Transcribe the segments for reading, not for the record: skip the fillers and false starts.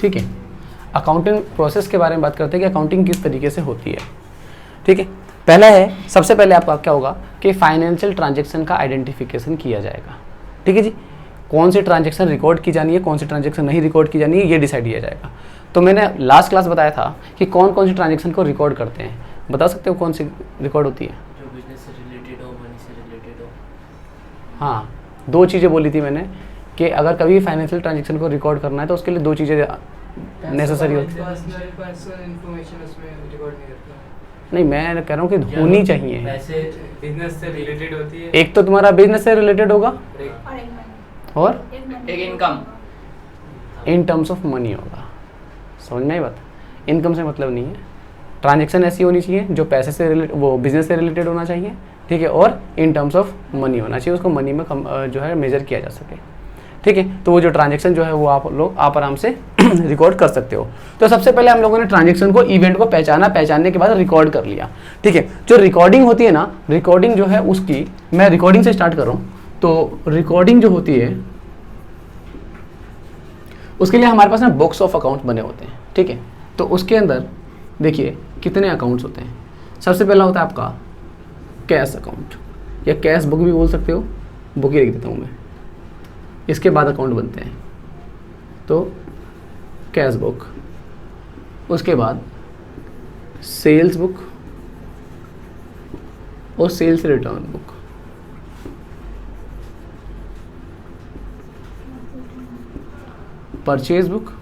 ठीक है। Accounting process के बारे में बात करते हैं कि अकाउंटिंग किस तरीके से होती है। ठीक है, पहला है, सबसे पहले आपका क्या होगा कि फाइनेंशियल ट्रांजैक्शन का आइडेंटिफिकेशन किया जाएगा। ठीक है जी, कौन सी ट्रांजैक्शन रिकॉर्ड की जानी है, कौन सी ट्रांजैक्शन नहीं रिकॉर्ड की जानी है, ये डिसाइड किया जाएगा। तो मैंने लास्ट क्लास बताया था कि कौन कौन सी ट्रांजैक्शन को रिकॉर्ड करते हैं, बता सकते हो कौन सी रिकॉर्ड होती है? जो बिजनेस से रिलेटेड हो, मनी से रिलेटेड हो। हाँ, दो चीज़ें बोली थी मैंने कि अगर कभी फाइनेंशियल ट्रांजैक्शन को रिकॉर्ड करना है तो उसके लिए दो चीज़ें नेसेसरी होती है। पर्सनल इंफॉर्मेशन उसमें रिकॉर्ड नहीं करता। नहीं, मैं कह रहा हूँ कि होनी चाहिए। वैसे बिजनेस से रिलेटेड होती है। एक तो तुम्हारा बिजनेस से रिलेटेड होगा और एक income in terms of money होगा। समझ में आई बात? इनकम से मतलब नहीं है, ट्रांजैक्शन ऐसी होनी चाहिए जो पैसे से रिलेटेड, वो बिजनेस से रिलेटेड होना चाहिए। ठीक है, और इन टर्म्स ऑफ मनी होना चाहिए, उसको मनी में जो है मेजर किया जा सके। ठीक है, तो वो जो ट्रांजैक्शन जो है वो आप आराम से रिकॉर्ड कर सकते हो। तो सबसे पहले हम लोगों ने ट्रांजैक्शन को, इवेंट को पहचानने के बाद रिकॉर्ड कर लिया। ठीक है, जो रिकॉर्डिंग होती है ना, रिकॉर्डिंग जो है उसकी, मैं रिकॉर्डिंग से स्टार्ट कर रहा हूँ। तो रिकॉर्डिंग जो होती है उसके लिए हमारे पास ना बुक्स ऑफ अकाउंट बने होते हैं। ठीक है, तो उसके अंदर देखिए कितने अकाउंट्स होते हैं। सबसे पहला होता है आपका कैश अकाउंट, या कैश बुक भी बोल सकते हो, बुक ही लिख देता हूँ मैं। इसके बाद अकाउंट बनते हैं, तो कैश बुक, उसके बाद सेल्स बुक और sales return book, purchase book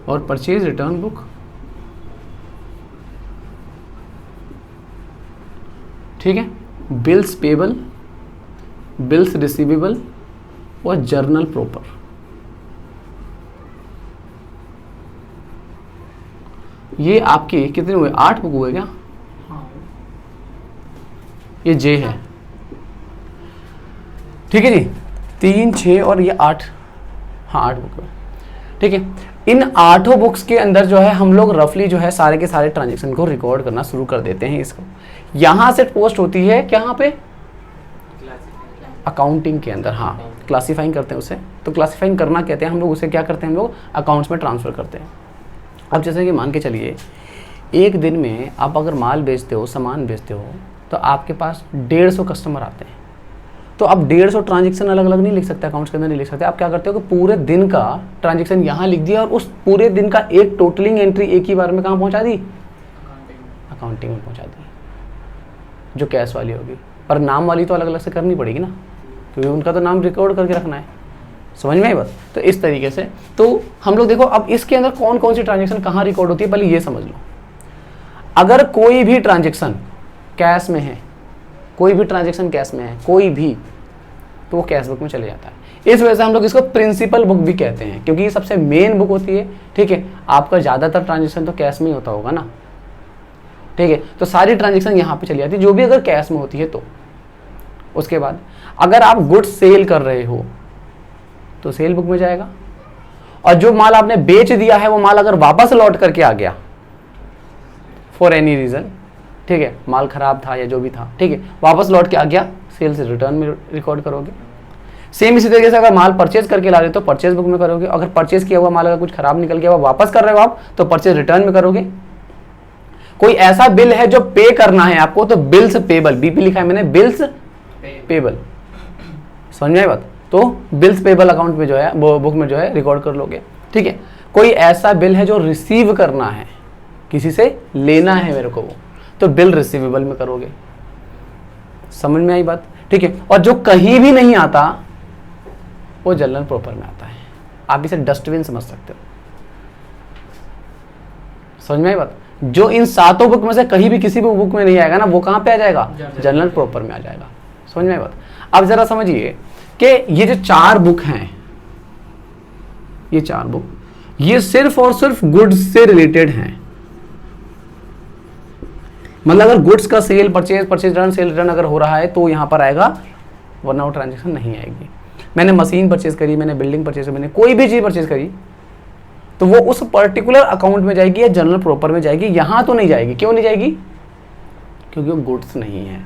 और परचेज रिटर्न बुक, ठीक है, बिल्स पेबल, बिल्स रिसीवेबल और जर्नल प्रॉपर। ये आपके कितने हुए? 8 बुक हुए क्या? ये जे है, ठीक है जी, 3, 6 और ये 8, हाँ 8 बुक है। ठीक है, इन 8 बुक्स के अंदर जो है हम लोग रफली जो है सारे के सारे ट्रांजैक्शन को रिकॉर्ड करना शुरू कर देते हैं। इसको यहाँ से पोस्ट होती है क्या, यहाँ पे अकाउंटिंग के अंदर, हाँ क्लासीफाइंग करते हैं उसे। तो क्लासीफाइंग करना कहते हैं हम लोग, उसे क्या करते हैं हम लोग, अकाउंट्स में ट्रांसफ़र करते हैं। अब जैसे कि मान के चलिए एक दिन में आप अगर माल बेचते हो, सामान बेचते हो, तो आपके पास 150 कस्टमर आते हैं। तो आप 150 ट्रांजैक्शन अलग अलग नहीं लिख सकते, अकाउंट्स के अंदर नहीं लिख सकते। आप क्या करते हो कि पूरे दिन का ट्रांजैक्शन यहाँ लिख दिया और उस पूरे दिन का एक टोटलिंग एंट्री एक ही बार में कहाँ पहुँचा दी? अकाउंटिंग में पहुँचा दी, जो कैश वाली होगी। पर नाम वाली तो अलग अलग से करनी पड़ेगी ना, क्योंकि उनका तो नाम रिकॉर्ड करके रखना है। समझ में आई बात? तो इस तरीके से तो हम लोग देखो, अब इसके अंदर कौन कौन सी ट्रांजैक्शन कहाँ रिकॉर्ड होती है पहले ये समझ लो। अगर कोई भी ट्रांजैक्शन कैश में है, कोई भी ट्रांजैक्शन कैश में है, कोई भी, तो वो कैश बुक में चले जाता है। इस वजह से हम लोग इसको प्रिंसिपल बुक भी कहते हैं, क्योंकि ये सबसे मेन बुक होती है। ठीक है, आपका ज़्यादातर ट्रांजैक्शन तो कैश में ही होता होगा ना। ठीक है, तो सारी ट्रांजैक्शन यहाँ पे चली जाती है, जो भी अगर कैश में होती है तो। उसके बाद अगर आप गुड्स सेल कर रहे हो तो सेल बुक में जाएगा, और जो माल आपने बेच दिया है वो माल अगर वापस लौट करके आ गया फॉर एनी रीज़न, ठीक है, माल खराब था या जो भी था, ठीक है, वापस लौट के आ गया, सेल्स रिटर्न में रिकॉर्ड करोगे। सेम इसी तरीके से अगर माल परचेज करके ला रहे हो तो परचेज बुक में करोगे। अगर परचेज किया हुआ माल अगर कुछ खराब निकल गया, वापस कर रहे हो आप, तो परचेज रिटर्न में करोगे। कोई ऐसा बिल है जो पे करना है आपको, तो बिल्स पेबल, बीपी लिखा है मैंने, बिल्स पेबल, समझ में आई बात? तो बिल्स पेबल अकाउंट में जो है वो बुक में जो है रिकॉर्ड कर लोगे। ठीक है, कोई ऐसा बिल है जो रिसीव करना है, किसी से लेना है मेरे को वो, तो बिल रिसीवेबल में करोगे। समझ में आई बात? ठीक है, और जो कहीं भी नहीं आता वो जनरल प्रॉपर में आता है। आप इसे डस्टबिन समझ सकते हो। समझ में आई बात? जो इन 7 बुक में से कहीं भी किसी भी बुक में नहीं आएगा ना, वो कहां पे आ जाएगा? जनरल प्रॉपर में आ जाएगा। समझ में आई बात? अब जरा समझिए कि ये जो 4 बुक हैं, ये 4 बुक, ये सिर्फ और सिर्फ गुड्स से रिलेटेड हैं। मतलब अगर गुड्स का sale, purchase return, sale return अगर हो रहा है तो यहाँ पर आएगा, वरना वो ट्रांजैक्शन नहीं आएगी। मैंने मशीन परचेज करी, मैंने बिल्डिंग परचेज, मैंने कोई भी चीज़ परचेज करी, तो वो उस पर्टिकुलर अकाउंट में जाएगी या जनरल प्रॉपर में जाएगी, यहाँ तो नहीं जाएगी। क्यों नहीं जाएगी? क्योंकि वो गुड्स नहीं है।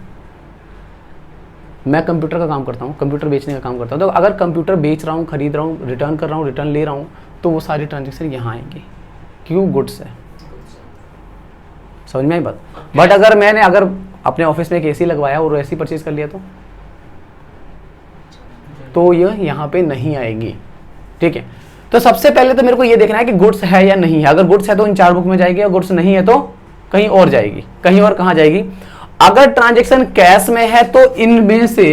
मैं कंप्यूटर का काम करता हूँ, कंप्यूटर बेचने का काम करता हूँ, तो अगर कंप्यूटर बेच रहा हूँ, खरीद रहा हूँ, रिटर्न कर रहा हूँ, रिटर्न ले रहा हूँ, तो वो सारी ट्रांजेक्शन यहाँ आएंगी, क्यों? गुड्स है। समझ में आई बात? बट अगर मैंने अपने ऑफिस में एक एसी लगवाया और एसी परचेज कर लिया तो ये यहाँ पे नहीं आएगी। ठीक है, तो सबसे पहले तो मेरे को ये देखना है कि गुड्स है या नहीं है। अगर गुड्स है तो इन 4 बुक में जाएगी, और गुड्स नहीं है तो कहीं और जाएगी। कहीं और कहाँ जाएगी? अगर ट्रांजेक्शन कैश में है तो इनमें से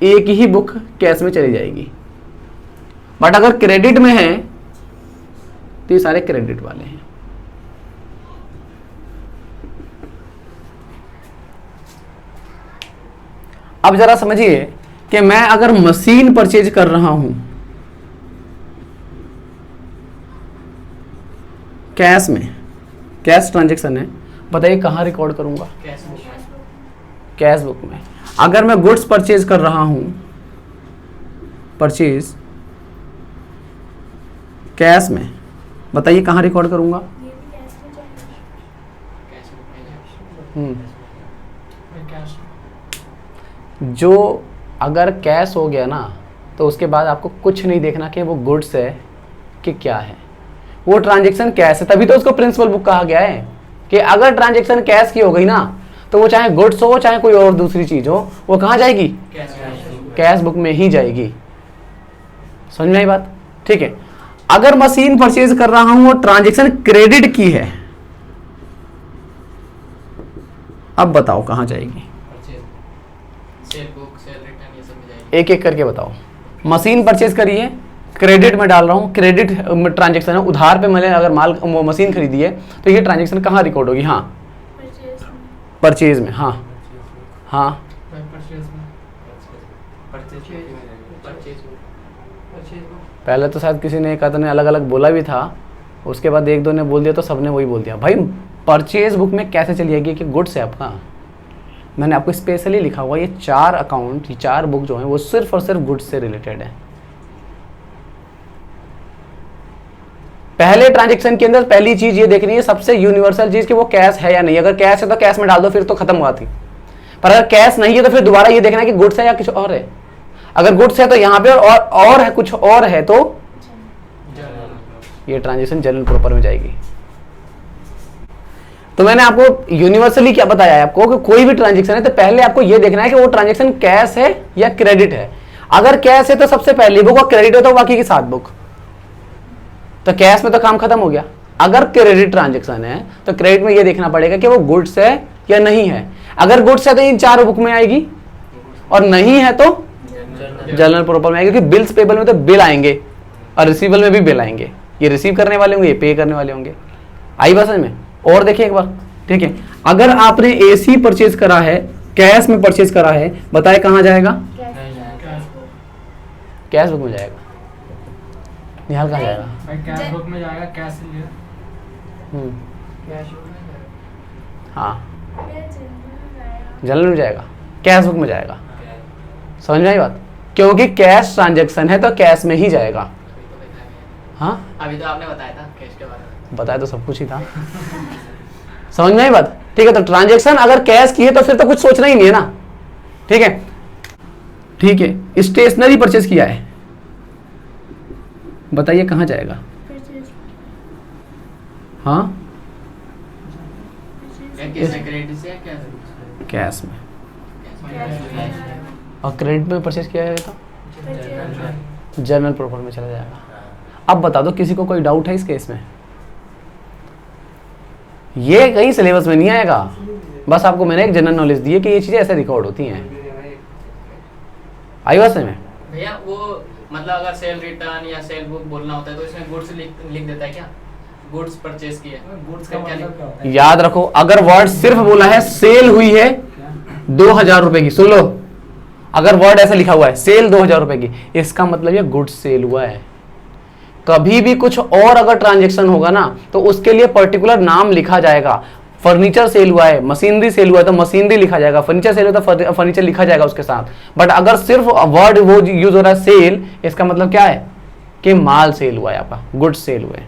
एक ही बुक कैश में चली जाएगी, बट अगर क्रेडिट में है तो ये सारे क्रेडिट वाले हैं। अब जरा समझिए कि मैं अगर मशीन परचेज कर रहा हूं कैश में, कैश ट्रांजैक्शन है, बताइए कहां रिकॉर्ड करूंगा? कैश बुक में। अगर मैं गुड्स परचेज कर रहा हूं, परचेज कैश में, बताइए कहां रिकॉर्ड करूंगा? जो अगर कैश हो गया ना तो उसके बाद आपको कुछ नहीं देखना कि वो गुड्स है कि क्या है, वो ट्रांजैक्शन कैश है। तभी तो उसको प्रिंसिपल बुक कहा गया है कि अगर ट्रांजैक्शन कैश की हो गई ना तो वो चाहे गुड्स हो चाहे कोई और दूसरी चीज हो, वो कहाँ जाएगी? कैश बुक में ही जाएगी। समझ में आई बात? ठीक है, अगर मशीन परचेज कर रहा हूं और ट्रांजैक्शन क्रेडिट की है, अब बताओ कहां जाएगी? एक एक करके बताओ। मशीन परचेज करी है, क्रेडिट में डाल रहा हूँ, क्रेडिट ट्रांजैक्शन है, उधार पे मैंने अगर माल मशीन खरीदी है तो ये ट्रांजैक्शन कहाँ रिकॉर्ड होगी? हाँ, परचेज में। हाँ हाँ, पहले तो शायद किसी ने एक आध ने अलग अलग बोला भी था, उसके बाद एक दो ने बोल दिया तो सबने वही बोल दिया। भाई परचेज बुक में कैसे चली जाएगी कि गुड्स है आपका? मैंने आपको स्पेशली लिखा हुआ ये 4 अकाउंट, ये 4 बुक जो है वो सिर्फ और सिर्फ गुड्स से रिलेटेड है। पहले ट्रांजैक्शन के अंदर पहली चीज ये देखनी है, सबसे यूनिवर्सल चीज कि वो कैश है या नहीं। अगर कैश है तो कैश में डाल दो, फिर तो खत्म हुआ थी। पर अगर कैश नहीं है तो फिर दोबारा ये देखना है कि गुड्स है या कुछ और है। अगर गुड्स है तो यहाँ पे और है, कुछ और है तो ये ट्रांजैक्शन जनरल प्रॉपर में जाएगी। तो मैंने आपको यूनिवर्सली क्या बताया है आपको कि कोई भी ट्रांजैक्शन है तो पहले आपको ये देखना है कि वो ट्रांजैक्शन कैश है या क्रेडिट है। अगर कैश है तो सबसे पहली बुक, और क्रेडिट हो तो बाकी की 7 बुक। तो कैश में तो काम खत्म हो गया। अगर क्रेडिट ट्रांजैक्शन है तो क्रेडिट में ये देखना पड़ेगा कि वो गुड्स है या नहीं है। अगर गुड्स है तो इन 4 बुक में आएगी, और नहीं है तो जनरल प्रॉपर में आएगी, क्योंकि बिल्स पेबल में तो बिल आएंगे और रिसीवेबल में भी बिल आएंगे। ये रिसीव करने वाले होंगे, ये पे करने वाले होंगे। आई बात समझ में? और देखिए एक बार, ठीक है, अगर आपने एसी परचेज करा है, कैश में परचेज करा है, बताए कहां जाएगा? कैश बुक में जाएगा। निहाल कहाँ जाएगा? कैश बुक में जाएगा, कैश से लिया। कैश बुक में जाएगा। हाँ, जनरल में जाएगा, कैश बुक में जाएगा। समझ में आई बात? क्योंकि कैश ट्रांजैक्शन है तो कैश में ही जाएगा। हाँ, अभी तो आपने बताया था कैश के बारे में। बताया तो सब कुछ ही था। समझ में आई बात? ठीक है, तो ट्रांजैक्शन अगर कैश की है तो फिर तो कुछ सोचना ही नहीं है ना। ठीक है, ठीक है, स्टेशनरी परचेज किया है, बताइए कहां जाएगा? हाँ, कैश में। और क्रेडिट में परचेज किया है तो जनरल प्रॉपर में चला जाएगा। अब बता दो किसी को कोई डाउट है इस केस में? ये कहीं सिलेबस में नहीं आएगा, बस आपको मैंने एक जनरल नॉलेज दी है कि ये चीजें ऐसे रिकॉर्ड होती हैं। आई बात समझ में? भैया वो मतलब अगर सेल रिटर्न या सेल बुक बोलना होता है तो इसमें गुड्स लिख देता है क्या? गुड्स परचेज किया है, गुड्स का क्या लिखता है? याद रखो, अगर वर्ड सिर्फ बोला है सेल हुई है 2000 रुपए की, सुन लो, अगर वर्ड ऐसा लिखा हुआ है सेल 2000 रुपए की, इसका मतलब ये गुड्स सेल हुआ है। कभी भी कुछ और अगर ट्रांजैक्शन होगा ना तो उसके लिए पर्टिकुलर नाम लिखा जाएगा। फर्नीचर सेल हुआ है, मशीनरी सेल हुआ है तो मशीनरी लिखा जाएगा, फर्नीचर सेल हुआ तो फर्नीचर लिखा जाएगा उसके साथ। बट अगर सिर्फ वर्ड वो यूज हो रहा है सेल, इसका मतलब क्या है कि माल सेल हुआ है, आपका गुड्स सेल हुए।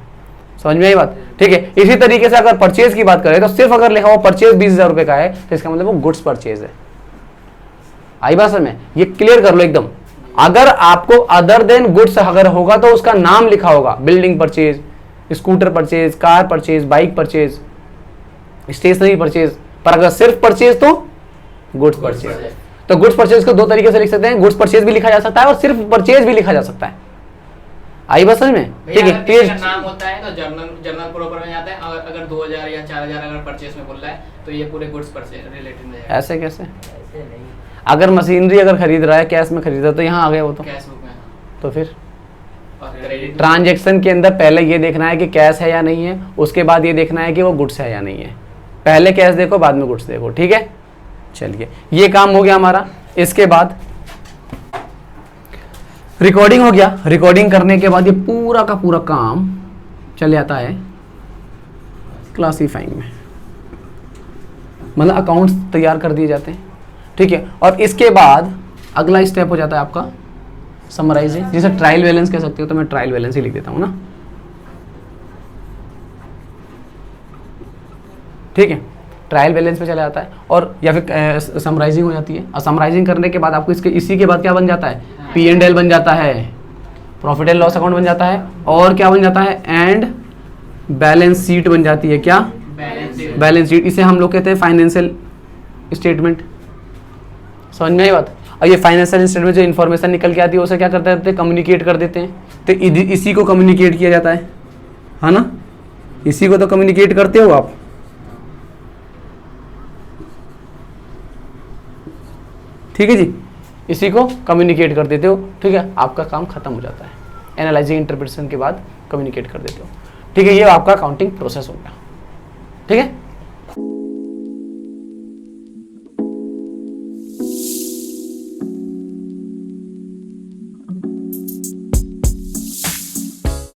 समझ में आई बात? ठीक है, इसी तरीके से अगर परचेज की बात करें तो सिर्फ अगर लिखा हुआ परचेज 20,000 रुपए का है तो इसका मतलब वो गुड्स परचेज है। आई बात समझ में? ये क्लियर कर लो एकदम। अगर आपको अदर देन गुड्स अगर होगा तो उसका नाम लिखा होगा, building purchase, scooter purchase, car purchase, bike purchase, stationery purchase. पर अगर सिर्फ परचेज तो गुड्स परचेज। तो गुड्स परचेज को दो तरीके से लिख सकते हैं, गुड्स परचेज भी लिखा जा सकता है और सिर्फ परचेज भी लिखा जा सकता है। आई बस समझ में? ठीक है। पेज नाम होता है तो जर्नल प्रॉपर में जाता है। अगर 2000 या 4000 अगर परचेज में बोल रहा है तो ये पूरे गुड्स परचेज रिलेटेड में जाएगा। ऐसे कैसे? अगर मशीनरी अगर खरीद रहा है, कैश में खरीद रहा है तो यहाँ आ गया वो तो कैश बुक में। तो फिर और क्रेडिट ट्रांजैक्शन के अंदर पहले ये देखना है कि कैश है या नहीं है, उसके बाद ये देखना है कि वो गुड्स है या नहीं है। पहले कैश देखो, बाद में गुड्स देखो। ठीक है, चलिए ये काम हो गया हमारा। इसके बाद रिकॉर्डिंग हो गया। रिकॉर्डिंग करने के बाद ये पूरा का पूरा काम चल जाता है क्लासीफाइंग में, मतलब अकाउंट्स तैयार कर दिए जाते हैं। ठीक है, और इसके बाद अगला स्टेप हो जाता है आपका समराइजिंग, जिसे ट्रायल बैलेंस कह सकते हो। तो मैं ट्रायल बैलेंस ही लिख देता हूँ ना। ठीक है, ट्रायल बैलेंस पे चला जाता है और या फिर समराइजिंग हो जाती है। और समराइजिंग करने के बाद आपको इसी के बाद क्या बन जाता है? P&L बन जाता है, प्रॉफिट एंड लॉस अकाउंट बन जाता है, और क्या बन जाता है? एंड बैलेंस शीट बन जाती है। क्या? Balance sheet. इसे हम लोग कहते हैं फाइनेंशियल स्टेटमेंट। समझ में आई बात? और ये फाइनेंशियल स्टेटमेंट जो इन्फॉर्मेशन निकल के आती है उसे क्या करते हैं? कम्युनिकेट कर देते हैं। तो इसी को कम्युनिकेट किया जाता है ना? इसी को तो कम्युनिकेट करते हो आप। ठीक है जी, इसी को कम्युनिकेट कर देते हो। ठीक है, आपका काम खत्म हो जाता है। एनालाइजिंग इंटरप्रिटेशन के बाद कम्युनिकेट कर देते हो। ठीक है, ये आपका अकाउंटिंग प्रोसेस हो गया। ठीक है,